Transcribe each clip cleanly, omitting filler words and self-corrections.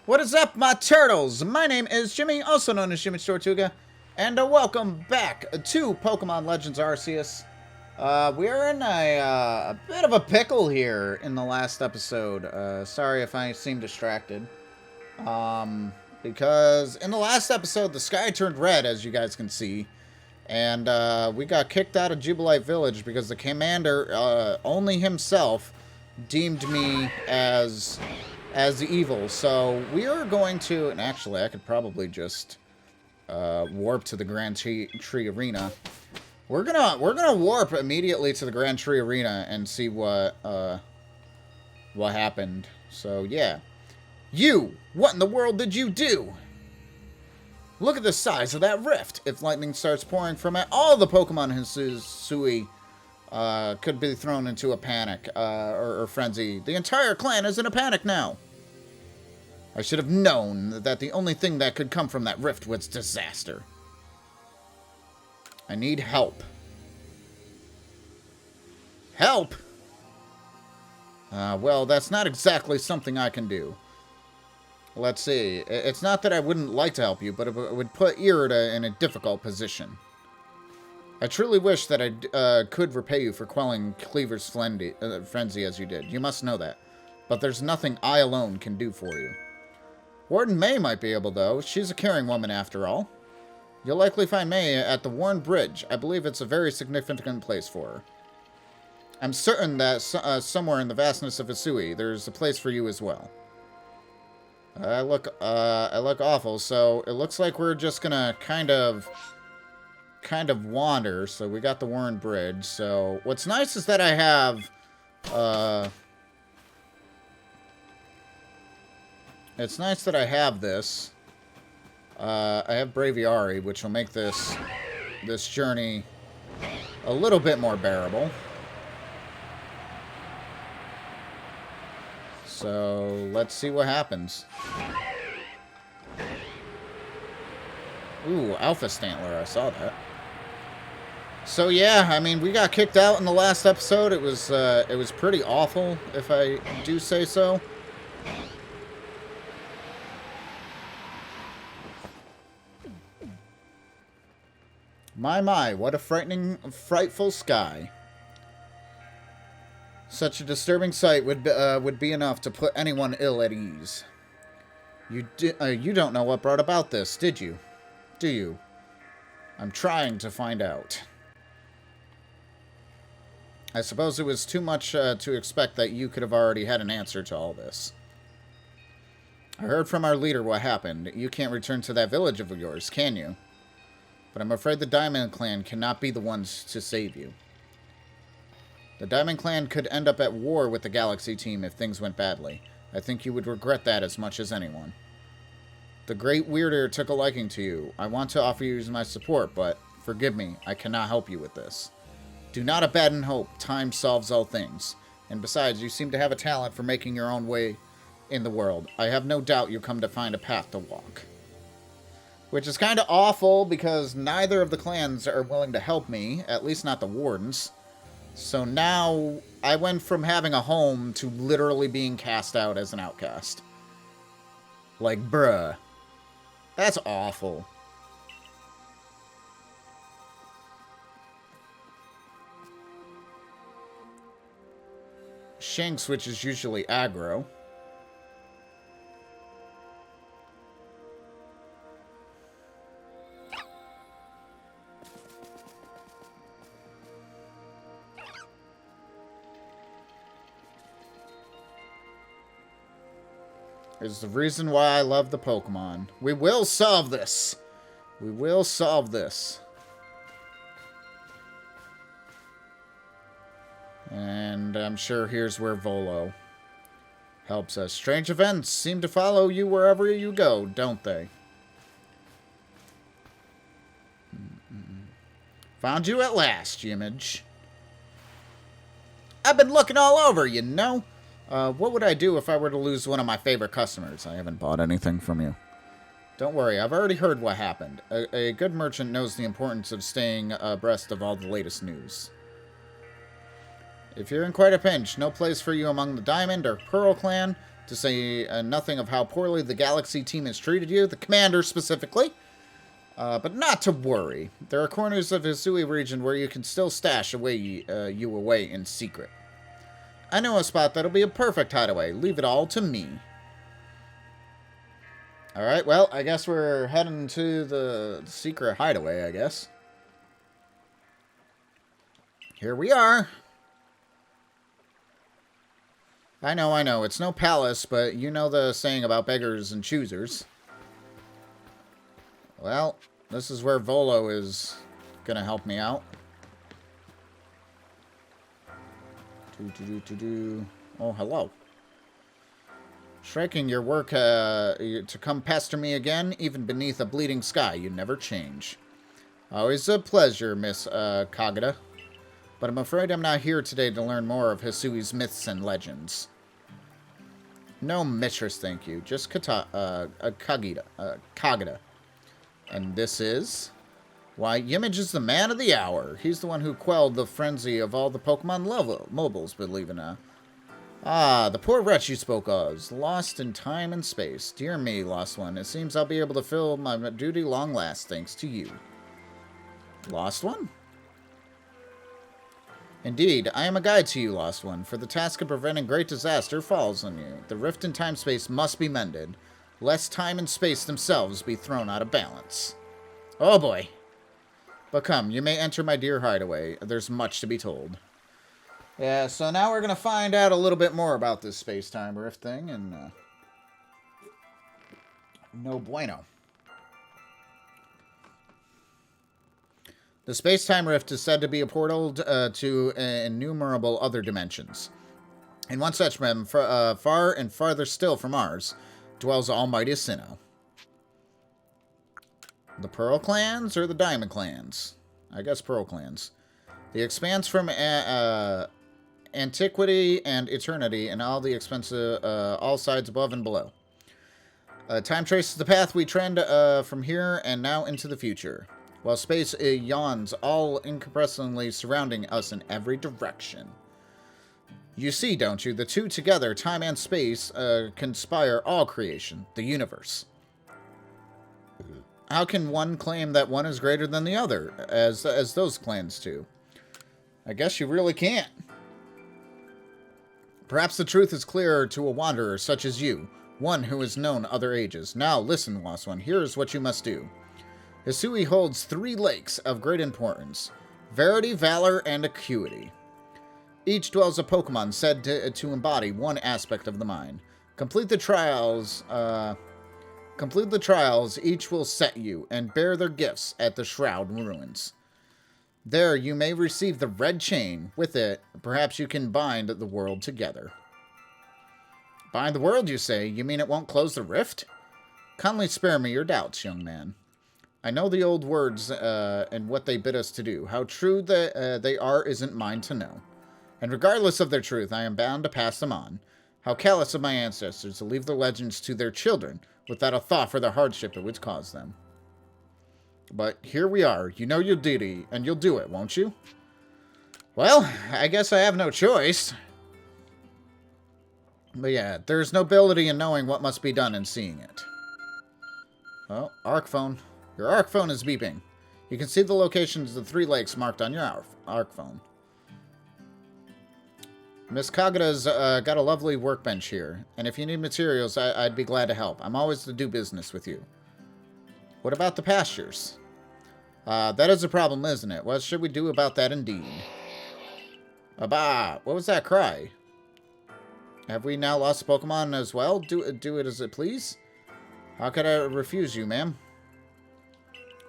What is up, my turtles? My name is Ymmij, also known as YmmijTortuga, and welcome back to Pokemon Legends Arceus. We are in a bit of a pickle here in the last episode. Sorry if I seem distracted. Because in the last episode, the sky turned red, as you guys can see, and we got kicked out of Jubilite Village because the commander, only himself, deemed me as evil. So we are going to, and actually I could probably just warp to the Grand Tree Arena. We're gonna warp immediately to the Grand Tree Arena and see what happened. So yeah. What in the world did you do? Look at the size of that rift. If lightning starts pouring from it, all the Pokemon in Hisui could be thrown into a panic or frenzy. The entire clan is in a panic now. I should have known that the only thing that could come from that rift was disaster. I need help. Help? Well, that's not exactly something I can do. Let's see. It's not that I wouldn't like to help you, but it would put Irida in a difficult position. I truly wish that I could repay you for quelling Cleaver's frenzy as you did. You must know that. But there's nothing I alone can do for you. Warden May might be able, though. She's a caring woman, after all. You'll likely find May at the Warren Bridge. I believe it's a very significant place for her. I'm certain that somewhere in the vastness of Hisui, there's a place for you as well. I look awful, so it looks like we're just gonna kind of wander. So we got the Warren Bridge. So what's nice is that I have, it's nice that I have this. I have Braviary, which will make this journey a little bit more bearable. So let's see what happens. Ooh, Alpha Stantler, I saw that. So yeah, I mean, we got kicked out in the last episode. It was pretty awful, if I do say so. My, what a frightful sky. Such a disturbing sight would be enough to put anyone ill at ease. You don't know what brought about this, did you? Do you? I'm trying to find out. I suppose it was too much to expect that you could have already had an answer to all this. I heard from our leader what happened. You can't return to that village of yours, can you? But I'm afraid the Diamond Clan cannot be the ones to save you. The Diamond Clan could end up at war with the Galaxy team if things went badly. I think you would regret that as much as anyone. The Great Weirder took a liking to you. I want to offer you my support, but forgive me, I cannot help you with this. Do not abandon hope. Time solves all things. And besides, you seem to have a talent for making your own way in the world. I have no doubt you'll come to find a path to walk. Which is kind of awful, because neither of the clans are willing to help me, at least not the Wardens. So now, I went from having a home to literally being cast out as an outcast. Like, bruh. That's awful. Shanks, which is usually aggro. Is the reason why I love the Pokemon. We will solve this. We will solve this. And I'm sure here's where Volo helps us. Strange events seem to follow you wherever you go, don't they? Found you at last, Ymmij. I've been looking all over, you know. What would I do if I were to lose one of my favorite customers? I haven't bought anything from you. Don't worry, I've already heard what happened. A good merchant knows the importance of staying abreast of all the latest news. If you're in quite a pinch, no place for you among the Diamond or Pearl clan, To say nothing of how poorly the Galaxy team has treated you, the commander specifically. But not to worry. There are corners of Hisui Region where you can still stash you away in secret. I know a spot that'll be a perfect hideaway. Leave it all to me. Alright, well, I guess we're heading to the secret hideaway, I guess. Here we are. I know. It's no palace, but you know the saying about beggars and choosers. Well, this is where Volo is going to help me out. Oh, hello. Striking your work to come pester me again, even beneath a bleeding sky. You never change. Always a pleasure, Miss Kagura. But I'm afraid I'm not here today to learn more of Hisui's myths and legends. No mistress, thank you. Just Kagura. And this is... Why, Ymmij is the man of the hour. He's the one who quelled the frenzy of all the Pokemon mobiles, believe it or not. Ah, the poor wretch you spoke of is lost in time and space. Dear me, Lost One. It seems I'll be able to fill my duty long last, thanks to you. Lost One? Indeed, I am a guide to you, Lost One, for the task of preventing great disaster falls on you. The rift in time-space must be mended, lest time and space themselves be thrown out of balance. Oh boy. But come, you may enter my dear hideaway. There's much to be told. Yeah, so now we're going to find out a little bit more about this space-time rift thing, and no bueno. The space-time rift is said to be a portal to innumerable other dimensions. In one such realm, far and farther still from ours, dwells almighty Sinnoh. The Pearl Clans or the Diamond Clans? I guess Pearl Clans. The expanse from antiquity and eternity and all the expensive, all sides above and below. Time traces the path we trend from here and now into the future. While space yawns all incompressibly surrounding us in every direction. You see, don't you? The two together, time and space, conspire all creation, the universe. How can one claim that one is greater than the other, as those clans do? I guess you really can't. Perhaps the truth is clearer to a wanderer such as you, one who has known other ages. Now, listen, Lost One, here is what you must do. Hisui holds 3 lakes of great importance. Verity, Valor, and Acuity. Each dwells a Pokemon said to embody one aspect of the mind. Complete the trials, each will set you, and bear their gifts at the Shroud Ruins. There you may receive the red chain. With it, perhaps you can bind the world together. Bind the world, you say? You mean it won't close the rift? Kindly spare me your doubts, young man. I know the old words and what they bid us to do. How true they are isn't mine to know. And regardless of their truth, I am bound to pass them on. How callous of my ancestors to leave the legends to their children without a thought for the hardship it would cause them. But here we are. You know your duty, and you'll do it, won't you? Well, I guess I have no choice. But yeah, there's nobility in knowing what must be done and seeing it. Oh, Arc Phone. Your Arc Phone is beeping. You can see the locations of the 3 lakes marked on your Arc Phone. Miss Kagura's got a lovely workbench here, and if you need materials, I'd be glad to help. I'm always to do business with you. What about the pastures? That is a problem, isn't it? What should we do about that indeed? Abba! What was that cry? Have we now lost Pokemon as well? Do it as it please? How could I refuse you, ma'am?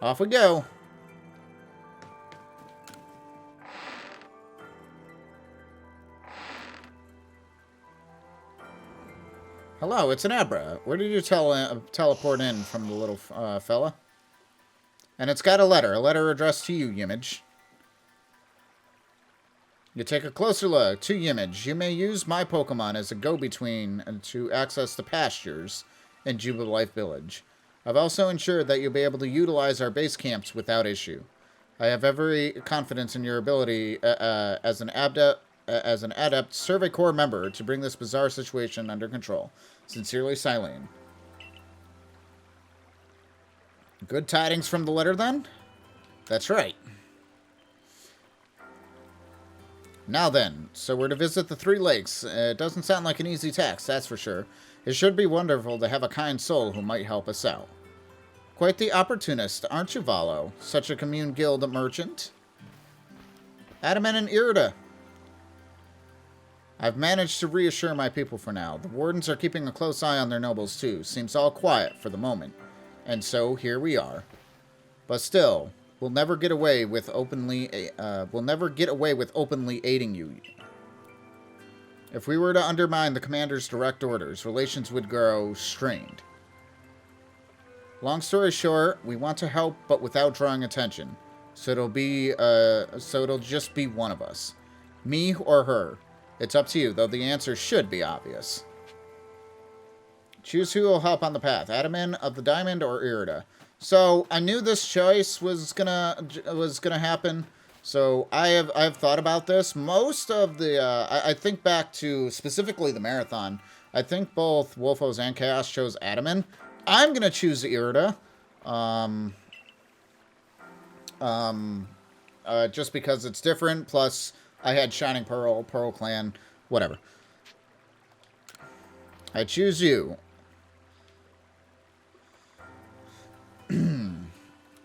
Off we go. Hello, it's an Abra. Where did you teleport in from the little fella? And it's got a letter addressed to you, Ymmij. You take a closer look. To Ymmij, you may use my Pokemon as a go-between to access the pastures in Jubilife Village. I've also ensured that you'll be able to utilize our base camps without issue. I have every confidence in your ability as an as an adept Survey Corps member to bring this bizarre situation under control. Sincerely, Silene. Good tidings from the litter, then? That's right. Now then, so we're to visit the 3 lakes. It doesn't sound like an easy task, that's for sure. It should be wonderful to have a kind soul who might help us out. Quite the opportunist, aren't you, Valo? Such a commune guild merchant? Adaman and Irida. I've managed to reassure my people for now. The wardens are keeping a close eye on their nobles, too. Seems all quiet for the moment. And so, here we are. But still, we'll never get away with openly aiding you. If we were to undermine the commander's direct orders, relations would grow strained. Long story short, we want to help, but without drawing attention. So it'll just be one of us. Me or her. It's up to you, though the answer should be obvious. Choose who will help on the path, Adaman of the Diamond or Irida. So I knew this choice was gonna happen. So I've thought about this. Most of the I think back to specifically the marathon. I think both Wolfos and Chaos chose Adaman. I'm gonna choose Irida. Just because it's different. Plus, I had Shining Pearl, Pearl Clan, whatever. I choose you.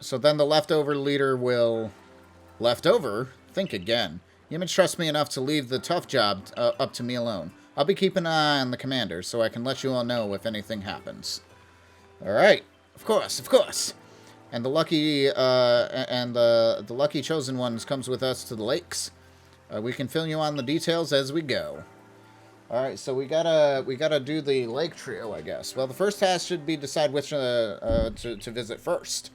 So then the leftover leader will... Leftover? Think again. Ymmij trusts me enough to leave the tough job up to me alone. I'll be keeping an eye on the commander, so I can let you all know if anything happens. Alright. Of course, of course. And the lucky, the lucky chosen ones comes with us to the lakes. We can fill you on the details as we go. Alright, so we gotta do the lake trio, I guess. Well, the first task should be decide which to visit first.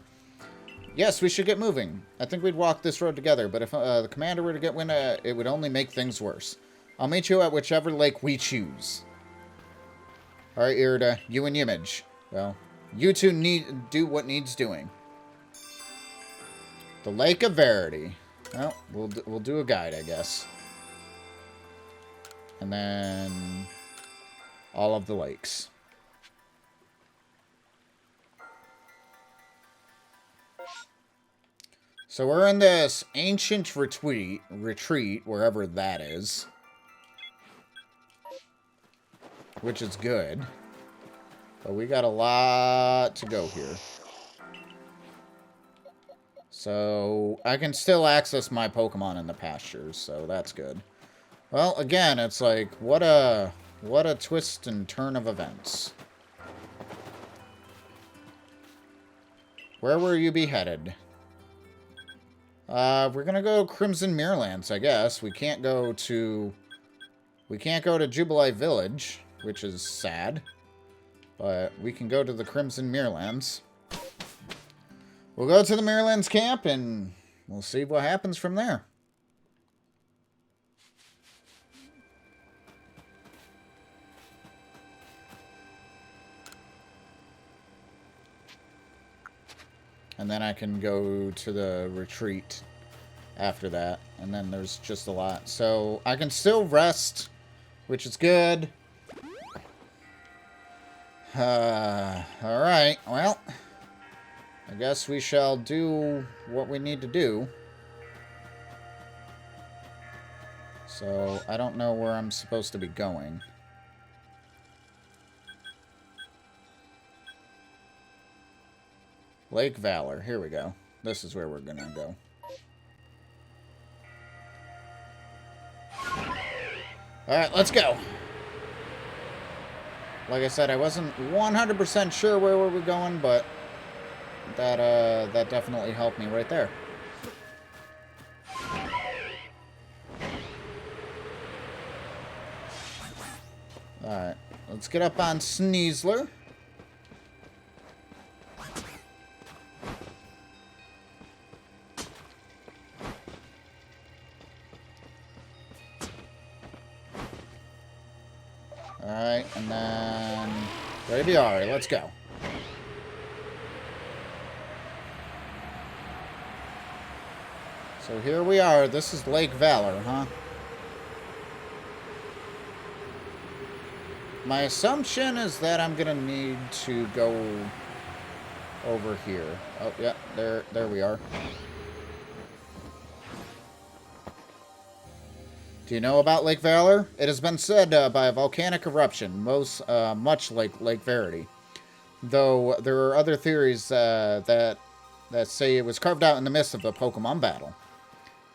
Yes, we should get moving. I think we'd walk this road together, but if the commander were to get wind, it would only make things worse. I'll meet you at whichever lake we choose. Alright, Irida, you and Ymmij. Well, you two do what needs doing. The Lake of Verity. Well, we'll do a guide, I guess. And then all of the lakes. So we're in this ancient retreat, wherever that is. Which is good. But we got a lot to go here. So I can still access my Pokemon in the pastures, so that's good. Well, again, it's like, what a twist and turn of events. Where will you be headed? We're gonna go Crimson Mirrorlands, I guess. We can't go to Jubilee Village, which is sad. But we can go to the Crimson Mirrorlands. We'll go to the Mirrorlands camp, and we'll see what happens from there. And then I can go to the retreat after that. And then there's just a lot. So I can still rest, which is good. Alright, well, I guess we shall do what we need to do. So, I don't know where I'm supposed to be going. Lake Valor, here we go. This is where we're gonna go. Alright, let's go. Like I said, I wasn't 100% sure where we were going, but that definitely helped me right there. Alright, let's get up on Sneasler. Alright, and then there we are. Let's go. So here we are. This is Lake Valor, huh? My assumption is that I'm going to need to go over here. Oh, yeah, there we are. Do you know about Lake Valor? It has been said by a volcanic eruption, much like Lake Verity. Though there are other theories that say it was carved out in the midst of a Pokemon battle.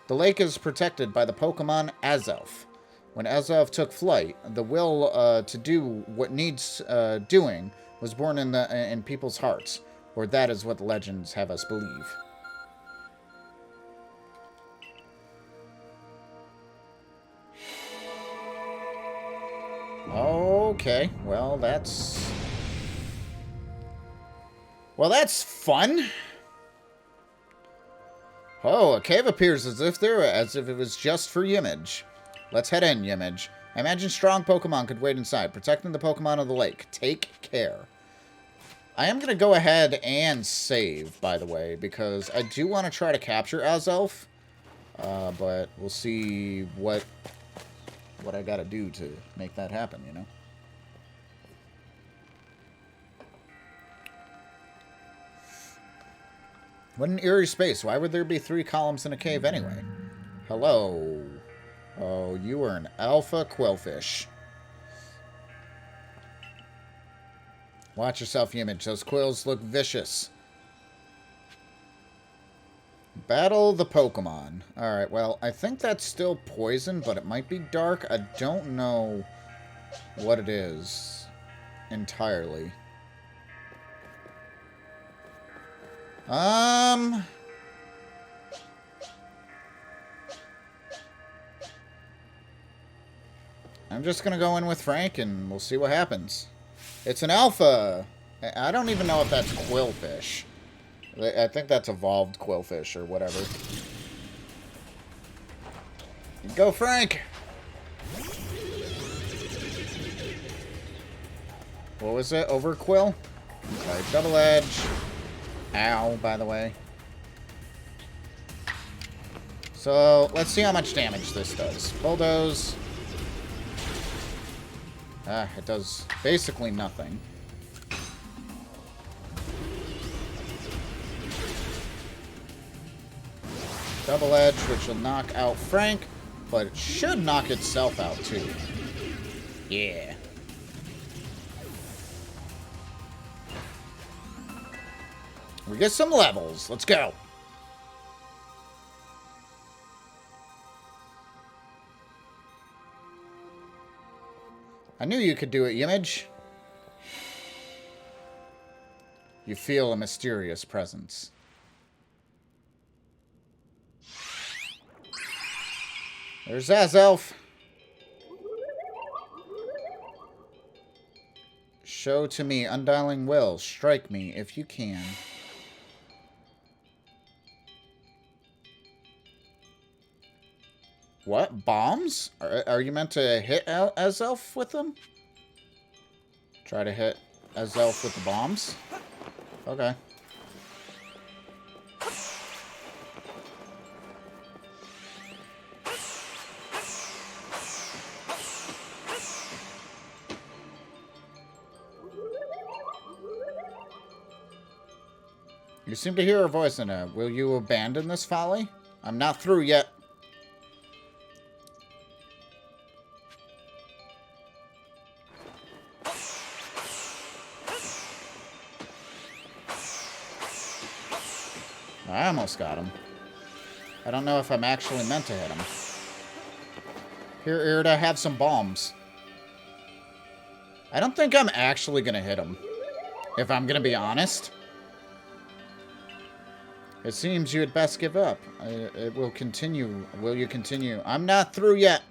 The lake is protected by the Pokemon Azelf. When Azelf took flight, the will to do what needs doing was born in people's hearts, or that is what the legends have us believe. Okay, well that's fun. Oh, a cave appears as if it was just for Ymmij. Let's head in, Ymmij. I imagine strong Pokemon could wait inside, protecting the Pokemon of the lake. Take care. I am going to go ahead and save, by the way, because I do want to try to capture Azelf. But we'll see what I got to do to make that happen, you know? What an eerie space. Why would there be 3 columns in a cave anyway? Hello. Oh, you are an alpha quillfish. Watch yourself, Ymmij. Those quills look vicious. Battle the Pokemon. Alright, well, I think that's still poison, but it might be dark. I don't know what it is entirely. I'm just going to go in with Frank and we'll see what happens. It's an alpha. I don't even know if that's quillfish. I think that's evolved quillfish or whatever. Go, Frank! What was it? Overquill? Okay, double edge. Ow, by the way. So, let's see how much damage this does. Bulldoze. It does basically nothing. Double edge, which will knock out Frank, but it should knock itself out too. Yeah. We get some levels. Let's go. I knew you could do it, Ymmij. You feel a mysterious presence. There's Azelf. Show to me undialing will. Strike me if you can. What? Bombs? Are you meant to hit Azelf with them? Try to hit Azelf with the bombs? Okay. You seem to hear a voice in it. Will you abandon this folly? I'm not through yet. I almost got him. I don't know if I'm actually meant to hit him. Here, Irida, have some bombs. I don't think I'm actually going to hit him, if I'm going to be honest. It seems you had best give up. It will continue. Will you continue? I'm not through yet.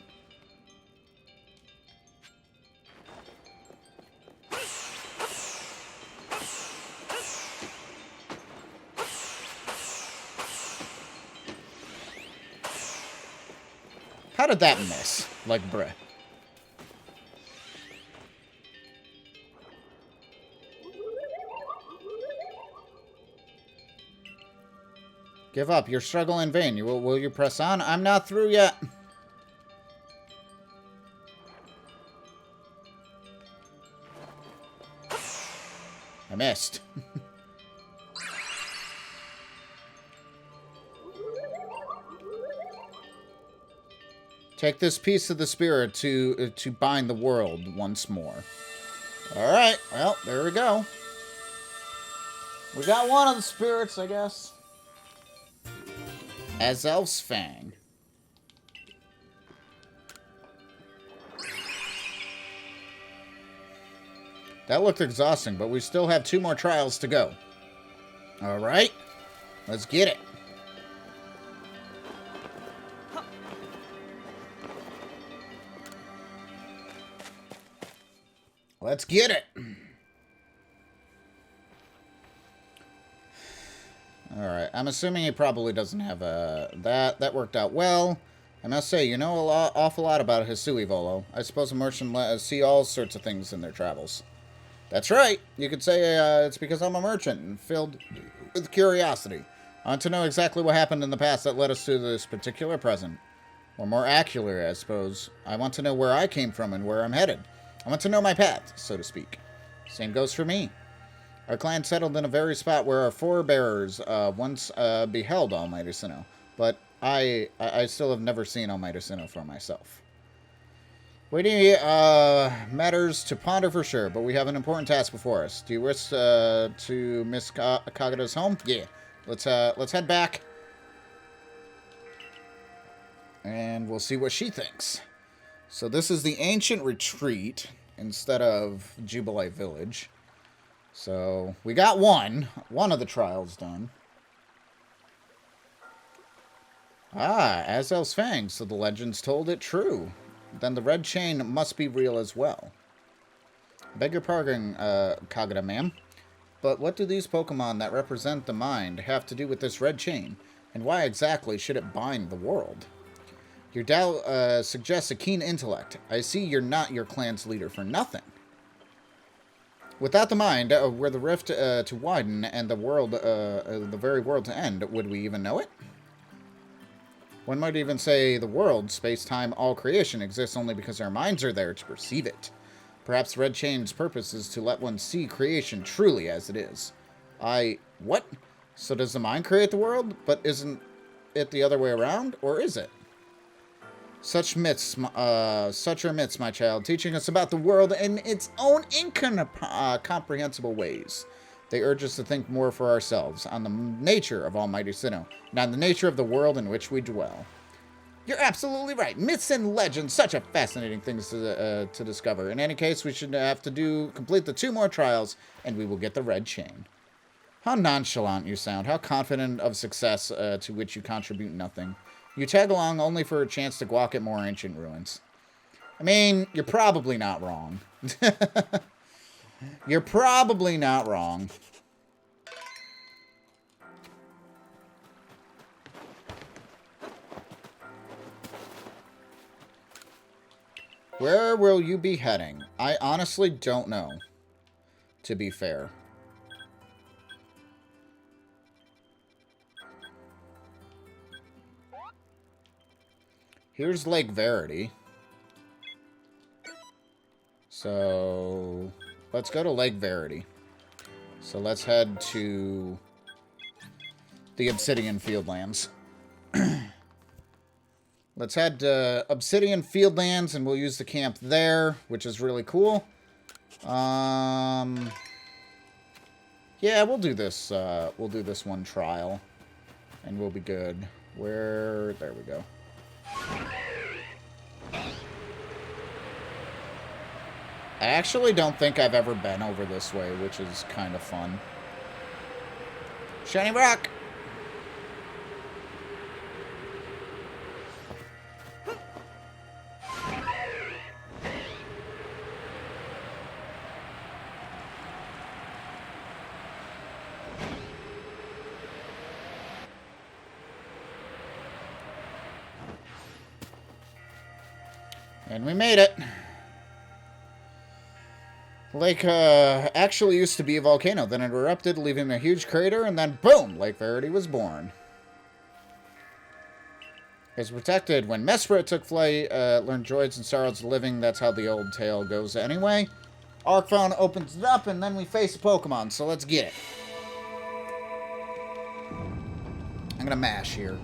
How did that miss? Like, bruh. Give up. Your struggle in vain. Will you press on? I'm not through yet. missed. Take this piece of the spirit to bind the world once more. Alright, well, there we go. We got one of the spirits, I guess. Azelf's Fang. That looked exhausting, but we still have 2 more trials to go. Alright, let's get it. Let's get it. Alright, I'm assuming he probably doesn't have a... That worked out well. I must say, you know awful lot about Hisui, Volo. I suppose a merchant see all sorts of things in their travels. That's right. You could say it's because I'm a merchant and filled with curiosity. I want to know exactly what happened in the past that led us to this particular present. Or more accurately, I suppose, I want to know where I came from and where I'm headed. I want to know my path, so to speak. Same goes for me. Our clan settled in a very spot where our forebearers once beheld Almighty Sinnoh. But I still have never seen Almighty Sinnoh for myself. Waiting matters to ponder for sure, but we have an important task before us. Do you wish to Miss Kagura's home? Yeah. Let's head back. And we'll see what she thinks. So this is the Ancient Retreat instead of Jubilee Village. So we got one of the trials done. Ah, Azelf's Fang, so the legends told it true. Then the red chain must be real as well. Beg your pardon, Kagura, ma'am. But what do these Pokemon that represent the mind have to do with this red chain? And why exactly should it bind the world? Your doubt suggests a keen intellect. I see you're not your clan's leader for nothing. Without the mind, were the rift to widen and the world, the very world to end, would we even know it? One might even say the world, space-time, all creation exists only because our minds are there to perceive it. Perhaps Red Chain's purpose is to let one see creation truly as it is. What? So does the mind create the world, but isn't it the other way around, or is it? Such are myths, my child, teaching us about the world in its own incomprehensible ways. They urge us to think more for ourselves on the nature of Almighty Sinnoh, and on the nature of the world in which we dwell. You're absolutely right. Myths and legends, such a fascinating things to discover. In any case, we should have to complete the 2 more trials, and we will get the red chain. How nonchalant you sound. How confident of success to which you contribute nothing. You tag along only for a chance to gawk at more ancient ruins. I mean, you're probably not wrong. You're probably not wrong. Where will you be heading? I honestly don't know, to be fair. Here's Lake Verity. So let's go to Lake Verity. So let's head to the Obsidian Fieldlands. Let's head to Obsidian Fieldlands, and we'll use the camp there, which is really cool. Yeah, we'll do this. We'll do this one trial, and we'll be good. There we go. I actually don't think I've ever been over this way, which is kind of fun. Shiny Rock! And we made it. The lake actually used to be a volcano, then it erupted, leaving a huge crater, and then boom, Lake Verity was born. It was protected when Mesprit took flight, learned joys and sorrows of living. That's how the old tale goes anyway. Arcphone opens it up, and then we face a Pokemon, so let's get it. I'm gonna mash here.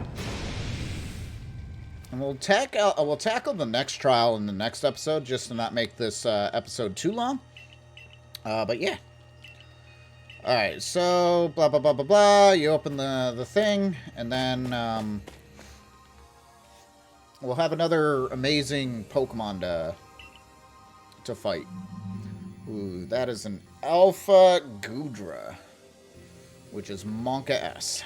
And we'll tackle the next trial in the next episode, just to not make this episode too long. But yeah. Alright, so blah blah blah blah blah. You open the thing, and then we'll have another amazing Pokemon to fight. Ooh, that is an Alpha Goodra, which is Monka S.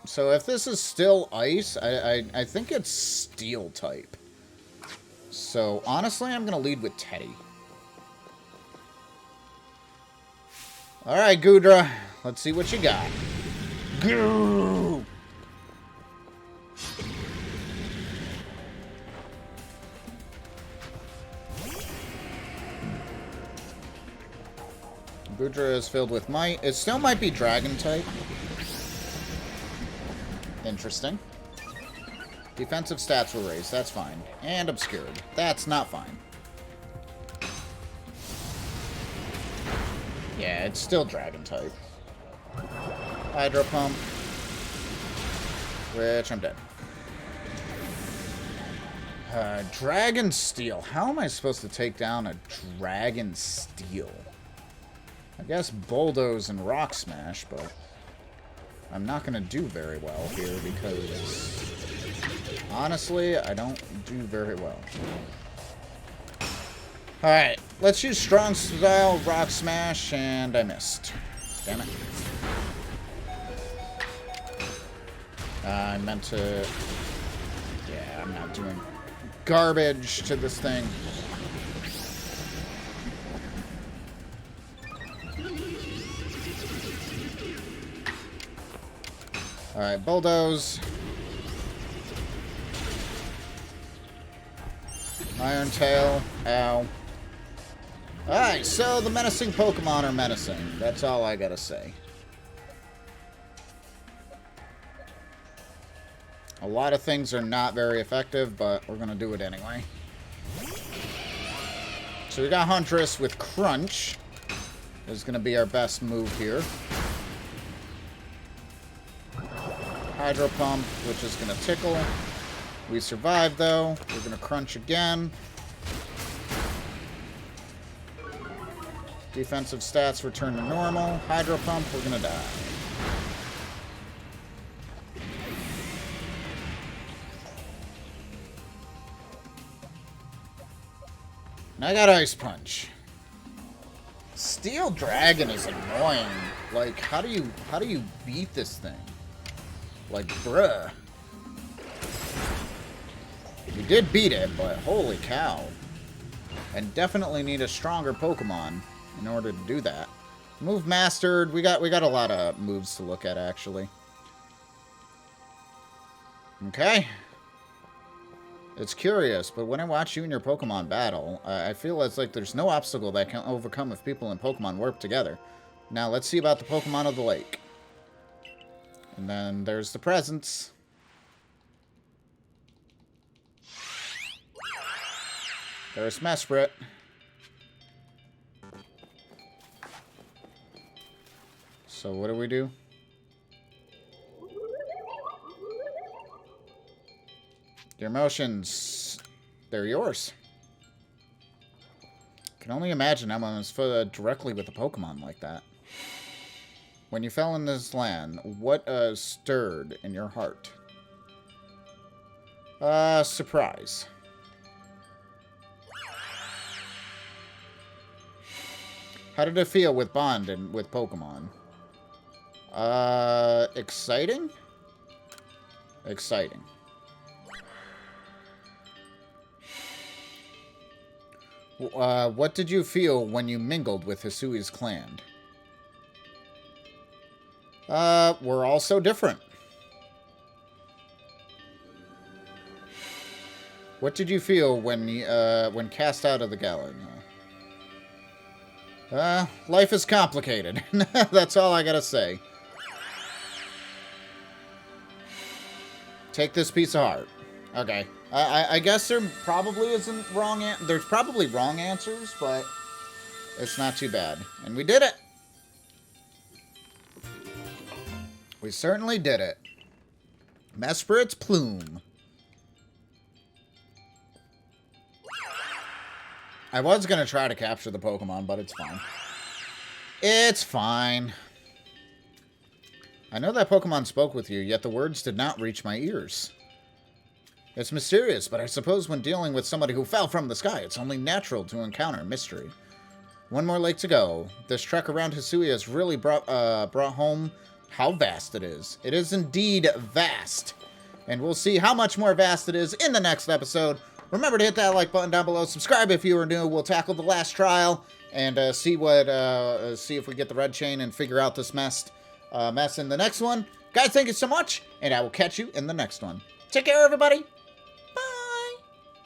So if this is still ice, I think it's steel type. So honestly, I'm going to lead with Teddy. Alright, Goodra. Let's see what you got. Goo! Goodra is filled with might. It still might be dragon type. Interesting. Defensive stats were raised. That's fine. And obscured. That's not fine. Yeah, it's still dragon type. Hydro Pump. Which I'm dead. Dragon Steel. How am I supposed to take down a Dragon Steel? I guess Bulldoze and Rock Smash, but I'm not going to do very well here because, honestly, I don't do very well. Alright, let's use Strong Style, Rock Smash, and I missed. Damn it. I meant to... Yeah, I'm not doing garbage to this thing. Alright, Bulldoze. Iron Tail. Ow. Alright, so the menacing Pokemon are menacing. That's all I gotta say. A lot of things are not very effective, but we're gonna do it anyway. So we got Huntress with Crunch. This is gonna be our best move here. Hydro Pump, which is going to tickle. We survive, though. We're going to Crunch again. Defensive stats return to normal. Hydro Pump, we're going to die. And I got Ice Punch. Steel Dragon is annoying. Like, how do you beat this thing? Like, bruh. We did beat it, but holy cow. And definitely need a stronger Pokemon in order to do that. Move mastered. We got a lot of moves to look at, actually. Okay. It's curious, but when I watch you and your Pokemon battle, I feel it's like there's no obstacle that can overcome if people in Pokemon work together. Now, let's see about the Pokemon of the lake. And then there's the presents. There's Mesprit. So what do we do? Your emotions, they're yours. Can only imagine how one was directly with a Pokemon like that. When you fell in this land, what stirred in your heart? Surprise. How did it feel with Bond and with Pokemon? Exciting? Exciting. What did you feel when you mingled with Hisui's clan? We're all so different. What did you feel when cast out of the galley? Life is complicated. That's all I gotta say. Take this piece of heart. Okay. I guess there probably isn't wrong. There's probably wrong answers, but it's not too bad. And we did it. We certainly did it. Mesperit's Plume. I was going to try to capture the Pokemon, but it's fine. It's fine. I know that Pokemon spoke with you, yet the words did not reach my ears. It's mysterious, but I suppose when dealing with somebody who fell from the sky, it's only natural to encounter mystery. One more lake to go. This trek around Hisui has really brought home how vast it is. It is indeed vast. And we'll see how much more vast it is in the next episode. Remember to hit that like button down below. Subscribe if you are new. We'll tackle the last trial and see if we get the red chain and figure out this mess in the next one. Guys, thank you so much, and I will catch you in the next one. Take care, everybody.